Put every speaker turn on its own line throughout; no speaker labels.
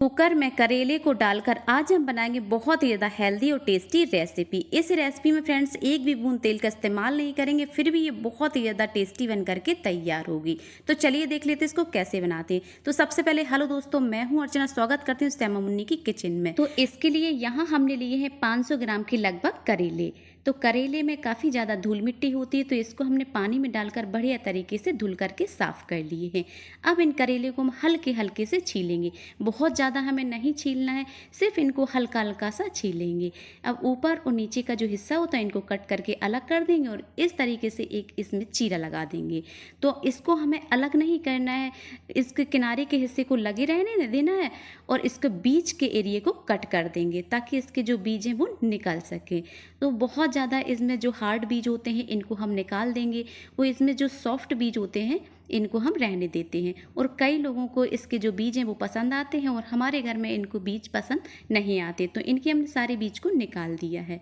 Cooker में करेले को डालकर आज हम बनाएंगे बहुत ही ज़्यादा हेल्दी और टेस्टी रेसिपी। इस रेसिपी में फ्रेंड्स एक भी बूंद तेल का इस्तेमाल नहीं करेंगे, फिर भी ये बहुत ही ज़्यादा टेस्टी बन करके तैयार होगी। तो चलिए देख लेते हैं इसको कैसे बनाते हैं। तो सबसे पहले हेलो दोस्तों, मैं हूं अर्चना, स्वागत करती हूं श्यामा मुन्नी की किचन में। तो इसके लिए यहाँ हमने लिए हैं 500 ग्राम के लगभग करेले। तो करेले में काफ़ी ज़्यादा धूल मिट्टी होती है, तो इसको हमने पानी में डालकर बढ़िया तरीके से धुल करके साफ़ कर लिए हैं। अब इन करेले को हम हल्के हल्के से छीलेंगे, बहुत ज़्यादा हमें नहीं छीलना है, सिर्फ इनको हल्का हल्का सा छीलेंगे। अब ऊपर और नीचे का जो हिस्सा होता है इनको कट करके अलग कर देंगे और इस तरीके से एक इसमें चीरा लगा देंगे। तो इसको हमें अलग नहीं करना है, इसके किनारे के हिस्से को लगे रहने देना है और इसके बीच के एरिए को कट कर देंगे ताकि इसके जो बीज हैं वो निकल सके। तो बहुत ज़्यादा इसमें जो हार्ड बीज होते हैं इनको हम निकाल देंगे, वो इसमें जो सॉफ्ट बीज होते हैं इनको हम रहने देते हैं। और कई लोगों को इसके जो बीज हैं वो पसंद आते हैं और हमारे घर में इनको बीज पसंद नहीं आते, तो इनके हमने सारे बीज को निकाल दिया है।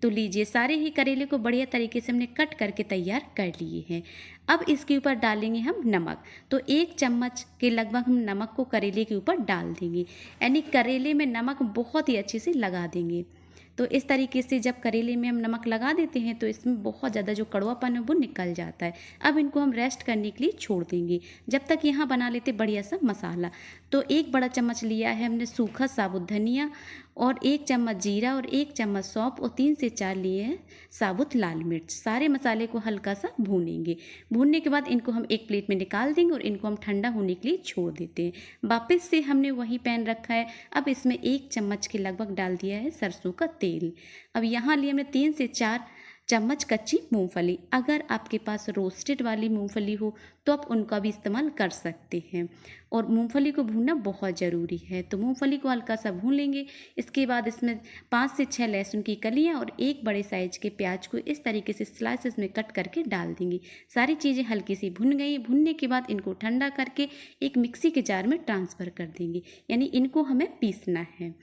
तो लीजिए, सारे ही करेले को बढ़िया तरीके से हमने कट करके तैयार कर लिए हैं। अब इसके ऊपर डालेंगे हम नमक। तो 1 चम्मच के लगभग हम नमक को करेले के ऊपर डाल देंगे, यानी करेले में नमक बहुत ही अच्छे से लगा देंगे। तो इस तरीके से जब करेले में हम नमक लगा देते हैं तो इसमें बहुत ज़्यादा जो कड़वापन है वो निकल जाता है। अब इनको हम रेस्ट करने के लिए छोड़ देंगे, जब तक यहाँ बना लेते बढ़िया सा मसाला। तो 1 बड़ा चम्मच लिया है हमने सूखा साबुत धनिया और 1 चम्मच जीरा और 1 चम्मच सौंफ और 3 से 4 लिए हैं साबुत लाल मिर्च। सारे मसाले को हल्का सा भूनेंगे। भूनने के बाद इनको हम एक प्लेट में निकाल देंगे और इनको हम ठंडा होने के लिए छोड़ देते हैं। वापस से हमने वही पैन रखा है, अब इसमें 1 चम्मच के लगभग डाल दिया है सरसों का तेल। अब यहाँ लिए हमने 3 से 4 चम्मच कच्ची मूंगफली। अगर आपके पास रोस्टेड वाली मूंगफली हो तो आप उनका भी इस्तेमाल कर सकते हैं। और मूंगफली को भूनना बहुत ज़रूरी है, तो मूंगफली को हल्का सा भून लेंगे। इसके बाद इसमें 5 से 6 लहसुन की कलियां और 1 बड़े साइज के प्याज को इस तरीके से स्लाइसेस में कट करके डाल देंगे। सारी चीज़ें हल्की सी भुन गई। भुनने के बाद इनको ठंडा करके एक मिक्सी के जार में ट्रांसफ़र कर देंगे, यानी इनको हमें पीसना है।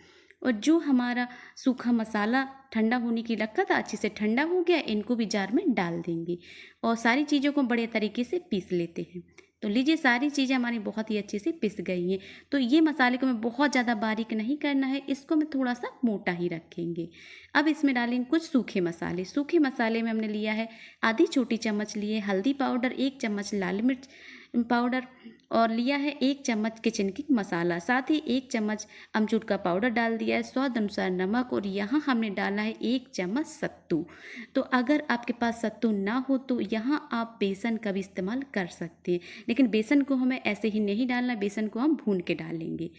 और जो हमारा सूखा मसाला ठंडा होने की रखा था अच्छे से ठंडा हो गया, इनको भी जार में डाल देंगे और सारी चीज़ों को बढ़िया तरीके से पीस लेते हैं। तो लीजिए, सारी चीज़ें हमारी बहुत ही अच्छे से पिस गई हैं। तो ये मसाले को हमें बहुत ज़्यादा बारीक नहीं करना है, इसको हम थोड़ा सा मोटा ही रखेंगे। अब इसमें डालेंगे कुछ सूखे मसाले। सूखे मसाले में हमने लिया है आधी छोटी चम्मच लिए हल्दी पाउडर, 1 चम्मच लाल मिर्च पाउडर और लिया है 1 चम्मच किचन किंग मसाला, साथ ही 1 चम्मच अमचूर का पाउडर डाल दिया है, स्वाद अनुसार नमक और यहाँ हमने डाला है 1 चम्मच सत्तू। तो अगर आपके पास सत्तू ना हो तो यहाँ आप बेसन का भी इस्तेमाल कर सकते हैं, लेकिन बेसन को हमें ऐसे ही नहीं डालना, बेसन को हम भून के डालेंगे।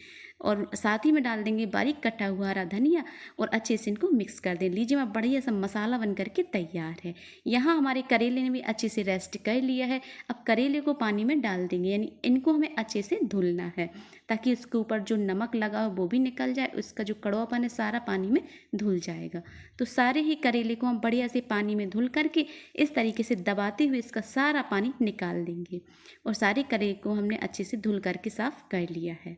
और साथ ही में डाल देंगे बारीक कटा हुआ हरा धनिया और अच्छे से इनको मिक्स कर दें। लीजिए, मैं बढ़िया सा मसाला बन करके तैयार है। यहाँ हमारे करेले ने भी अच्छे से रेस्ट कर लिया है। अब करेले को पानी में डाल देंगे, यानी इनको हमें अच्छे से धुलना है ताकि उसके ऊपर जो नमक लगा हो वो भी निकल जाए, उसका जो कड़वापन है सारा पानी में धुल जाएगा। तो सारे ही करेले को हम बढ़िया से पानी में धुल करके इस तरीके से दबाते हुए इसका सारा पानी निकाल देंगे और सारे करेले को हमने अच्छे से धुल करके साफ कर लिया है।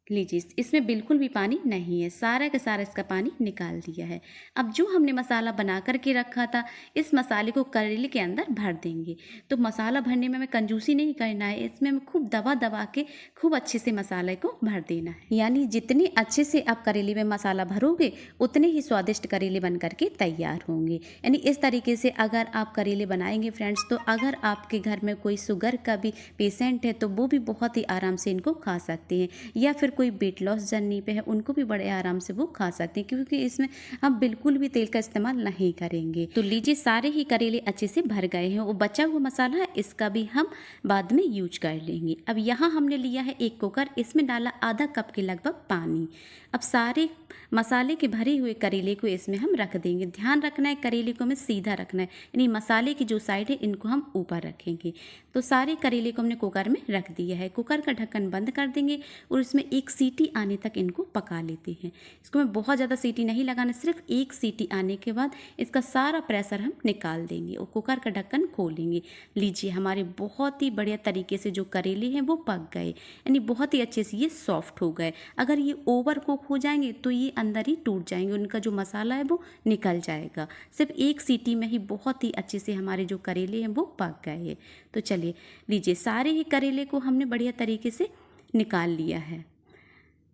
लीजिए, इसमें बिल्कुल भी पानी नहीं है, सारा का सारा इसका पानी निकाल दिया है। अब जो हमने मसाला बना करके रखा था इस मसाले को करेले के अंदर भर देंगे। तो मसाला भरने में हमें कंजूसी नहीं करना है, इसमें हमें खूब दबा दबा के खूब अच्छे से मसाले को भर देना है। यानी जितने अच्छे से आप करेले में मसाला भरोगे उतने ही स्वादिष्ट करेले बन करके तैयार होंगे। यानी इस तरीके से अगर आप करेले बनाएंगे फ्रेंड्स, तो अगर आपके घर में कोई शुगर का भी पेशेंट है तो वो भी बहुत ही आराम से इनको खा सकते हैं, या फिर कोई वेट लॉस जर्नी पे है उनको भी बड़े आराम से वो खा सकते हैं, क्योंकि इसमें हम बिल्कुल भी तेल का इस्तेमाल नहीं करेंगे। तो लीजिए, सारे ही करेले अच्छे से भर गए हैं। वो बचा हुआ मसाला है इसका भी हम बाद में यूज कर लेंगे। अब यहाँ हमने लिया है एक कुकर, इसमें डाला आधा कप के लगभग पानी। अब सारे मसाले के भरे हुए करेले को इसमें हम रख देंगे। ध्यान रखना है करेले को हमें सीधा रखना है, यानी मसाले की जो साइड है इनको हम ऊपर रखेंगे। तो सारे करेले को हमने कुकर में रख दिया है। कुकर का ढक्कन बंद कर देंगे और इसमें 1 सीटी आने तक इनको पका लेते हैं। इसको हमें बहुत ज़्यादा सीटी नहीं लगाना, सिर्फ 1 सीटी आने के बाद इसका सारा प्रेशर हम निकाल देंगे और कुकर का ढक्कन खोलेंगे। लीजिए, हमारे बहुत ही बढ़िया तरीके से जो करेले हैं वो पक गए, यानी बहुत ही अच्छे से ये सॉफ्ट हो गए। अगर ये ओवर कुक हो जाएंगे तो ये अंदर ही टूट जाएंगे, उनका जो मसाला है वो निकल जाएगा। सिर्फ 1 सीटी में ही बहुत ही अच्छे से हमारे जो करेले हैं वो पक गए हैं। तो चलिए, लीजिए, सारे ही करेले को हमने बढ़िया तरीके से निकाल लिया है।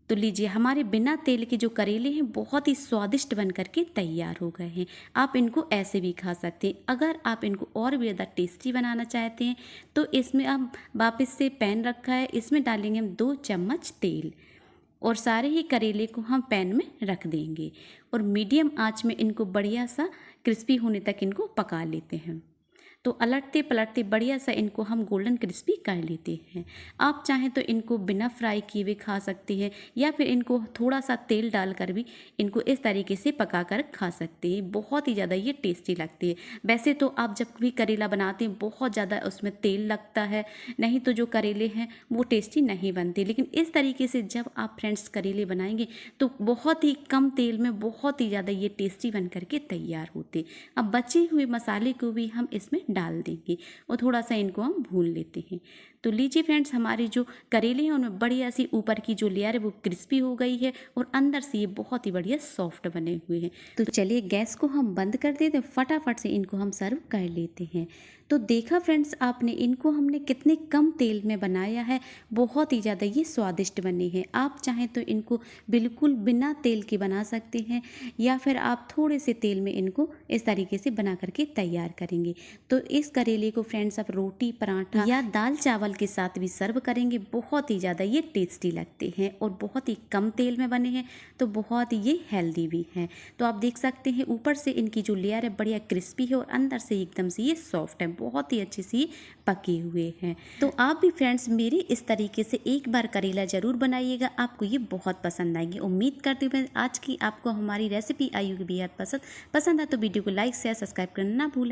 तो लीजिए हमारे बिना तेल के जो करेले हैं बहुत ही स्वादिष्ट बन करके तैयार हो गए हैं। आप इनको ऐसे भी खा सकते हैं। अगर आप इनको और भी ज़्यादा टेस्टी बनाना चाहते हैं तो इसमें हम वापस से पैन रखा है, इसमें डालेंगे हम 2 चम्मच तेल और सारे ही करेले को हम पैन में रख देंगे और मीडियम आंच में इनको बढ़िया सा क्रिस्पी होने तक इनको पका लेते हैं। तो अलटते पलटते बढ़िया सा इनको हम गोल्डन क्रिस्पी कर लेते हैं। आप चाहें तो इनको बिना फ्राई किए भी खा सकते हैं या फिर इनको थोड़ा सा तेल डालकर भी इनको इस तरीके से पका कर खा सकते हैं। बहुत ही ज़्यादा ये टेस्टी लगती है। वैसे तो आप जब भी करेला बनाते हैं बहुत ज़्यादा उसमें तेल लगता है, नहीं तो जो करेले हैं वो टेस्टी नहीं बनते, लेकिन इस तरीके से जब आप फ्रेंड्स करेले बनाएंगे तो बहुत ही कम तेल में बहुत ही ज़्यादा ये टेस्टी बन करके तैयार होते। अब बचे हुए मसाले को भी हम इसमें डाल देंगे और थोड़ा सा इनको हम भून लेते हैं। तो लीजिए फ्रेंड्स हमारे जो करेले हैं उनमें बढ़िया सी ऊपर की जो लेयर है वो क्रिस्पी हो गई है और अंदर से ये बहुत ही बढ़िया सॉफ्ट बने हुए हैं। तो चलिए गैस को हम बंद कर देते हैं, फटाफट से इनको हम सर्व कर लेते हैं। तो देखा फ्रेंड्स आपने, इनको हमने कितने कम तेल में बनाया है, बहुत ही ज़्यादा ये स्वादिष्ट बने हैं। आप चाहें तो इनको बिल्कुल बिना तेल के बना सकते हैं या फिर आप थोड़े से तेल में इनको इस तरीके से बना करके तैयार करेंगे। तो इस करेले को फ्रेंड्स आप रोटी, पराठा या दाल चावल के साथ भी सर्व करेंगे। बहुत ही ज़्यादा ये टेस्टी लगते हैं और बहुत ही कम तेल में बने हैं तो बहुत ही ये हेल्दी भी हैं। तो आप देख सकते हैं ऊपर से इनकी जो लेयर है बढ़िया क्रिस्पी है और अंदर से एकदम से ये सॉफ्ट है, बहुत ही अच्छे से पके हुए हैं। तो आप भी फ्रेंड्स मेरे इस तरीके से एक बार करेला ज़रूर बनाइएगा, आपको ये बहुत पसंद आएंगे। उम्मीद करती हूँ आज की आपको हमारी रेसिपी आई होगी बेहद पसंद है तो वीडियो को लाइक शेयर सब्सक्राइब करना ना भूलें।